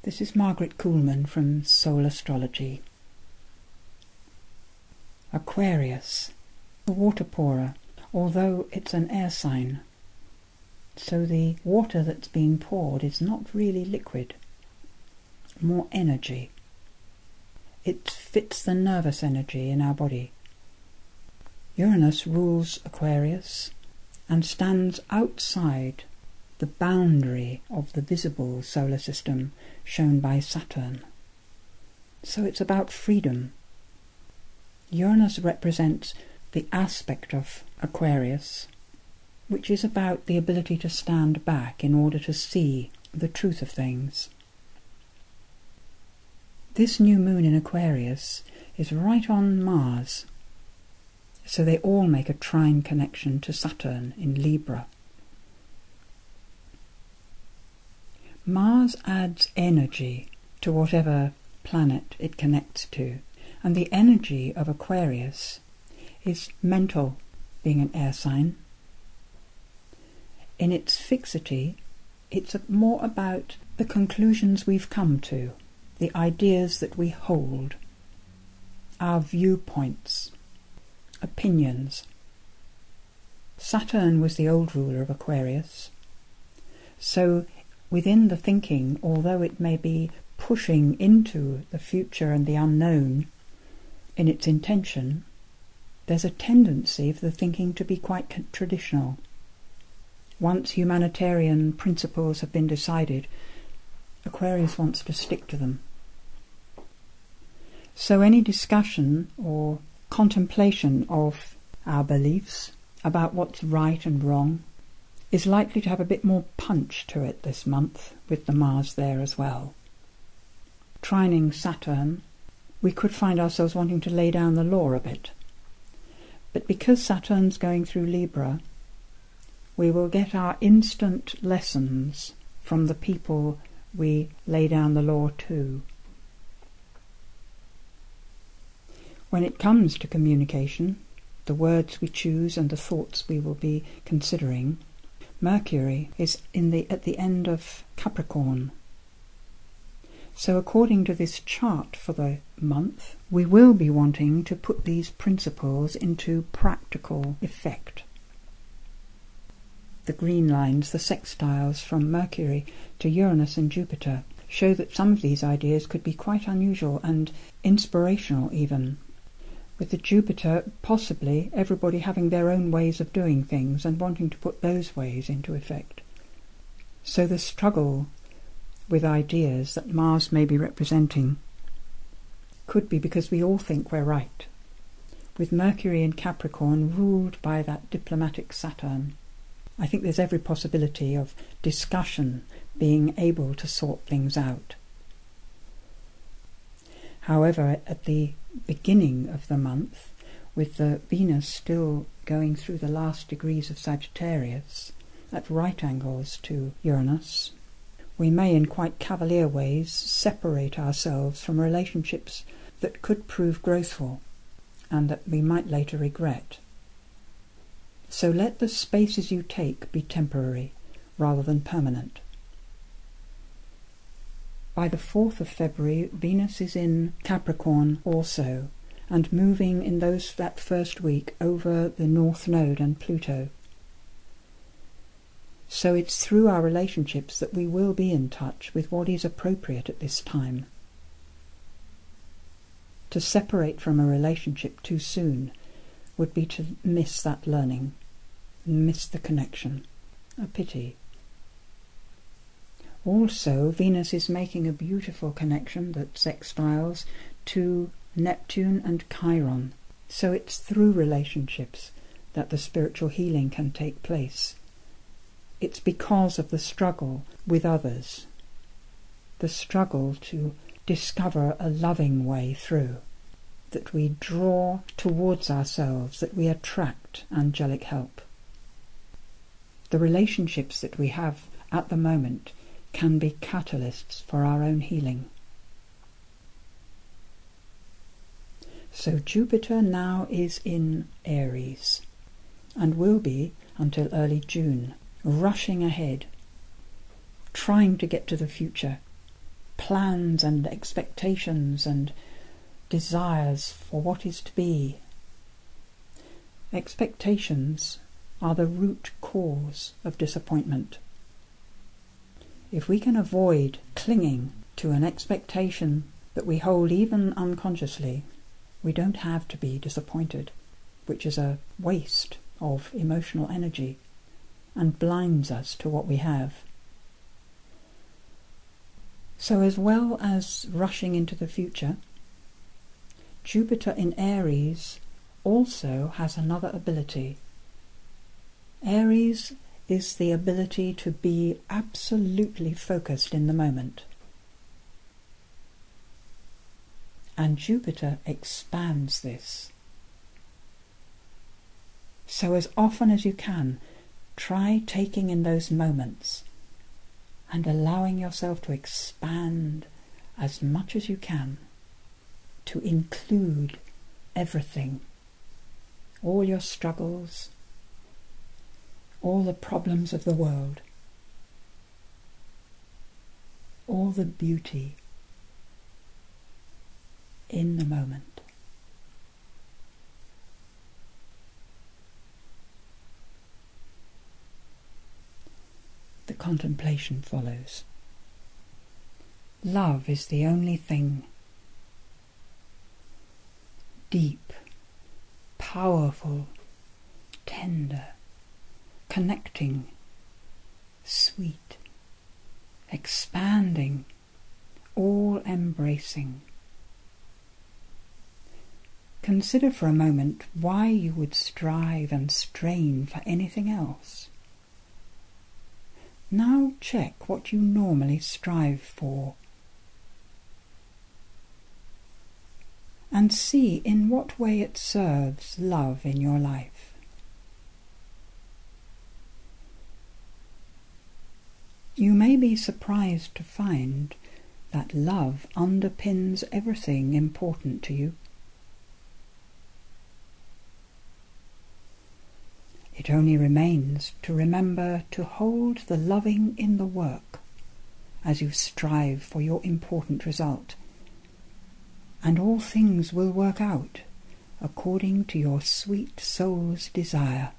This is Margaret Kuhlman from Soul Astrology. Aquarius, a water pourer, although it's an air sign. So the water that's being poured is not really liquid, more energy. It fits the nervous energy in our body. Uranus rules Aquarius and stands outside the boundary of the visible solar system shown by Saturn. So it's about freedom. Uranus represents the aspect of Aquarius which is about the ability to stand back in order to see the truth of things. This new moon in Aquarius is right on Mars, so they all make a trine connection to Saturn in Libra. Mars adds energy to whatever planet it connects to, and the energy of Aquarius is mental, being an air sign. In its fixity, it's more about the conclusions we've come to, the ideas that we hold, our viewpoints, opinions. Saturn was the old ruler of Aquarius, so within the thinking, although it may be pushing into the future and the unknown in its intention, there's a tendency for the thinking to be quite traditional. Once humanitarian principles have been decided, Aquarius wants to stick to them. So any discussion or contemplation of our beliefs about what's right and wrong is likely to have a bit more punch to it this month, with the Mars there as well. Trining Saturn, we could find ourselves wanting to lay down the law a bit. But because Saturn's going through Libra, we will get our instant lessons from the people we lay down the law to. When it comes to communication, the words we choose and the thoughts we will be considering, Mercury is at the end of Capricorn. So according to this chart for the month, we will be wanting to put these principles into practical effect. The green lines, the sextiles from Mercury to Uranus and Jupiter, show that some of these ideas could be quite unusual and inspirational even. With the Jupiter, possibly everybody having their own ways of doing things and wanting to put those ways into effect. So the struggle with ideas that Mars may be representing could be because we all think we're right, with Mercury in Capricorn ruled by that diplomatic Saturn. I think there's every possibility of discussion being able to sort things out. However, at the beginning of the month, with the Venus still going through the last degrees of Sagittarius, at right angles to Uranus, we may in quite cavalier ways separate ourselves from relationships that could prove growthful and that we might later regret. So let the spaces you take be temporary rather than permanent. By the 4th of February, Venus is in Capricorn also, and moving in that first week over the North Node and Pluto. So it's through our relationships that we will be in touch with what is appropriate at this time. To separate from a relationship too soon would be to miss that learning, miss the connection. A pity. Also, Venus is making a beautiful connection that sextiles to Neptune and Chiron. So it's through relationships that the spiritual healing can take place. It's because of the struggle with others, the struggle to discover a loving way through, that we draw towards ourselves, that we attract angelic help. The relationships that we have at the moment can be catalysts for our own healing. So Jupiter now is in Aries and will be until early June, rushing ahead, trying to get to the future, plans and expectations and desires for what is to be. Expectations are the root cause of disappointment. If we can avoid clinging to an expectation that we hold even unconsciously, we don't have to be disappointed, which is a waste of emotional energy and blinds us to what we have. So as well as rushing into the future, Jupiter in Aries also has another ability. Aries is the ability to be absolutely focused in the moment. And Jupiter expands this. So as often as you can, try taking in those moments and allowing yourself to expand as much as you can, to include everything, all your struggles, all the problems of the world, all the beauty in the moment. The contemplation follows. Love is the only thing deep, powerful, tender, connecting, sweet, expanding, all-embracing. Consider for a moment why you would strive and strain for anything else. Now check what you normally strive for and see in what way it serves love in your life. You may be surprised to find that love underpins everything important to you. It only remains to remember to hold the loving in the work as you strive for your important result, and all things will work out according to your sweet soul's desire.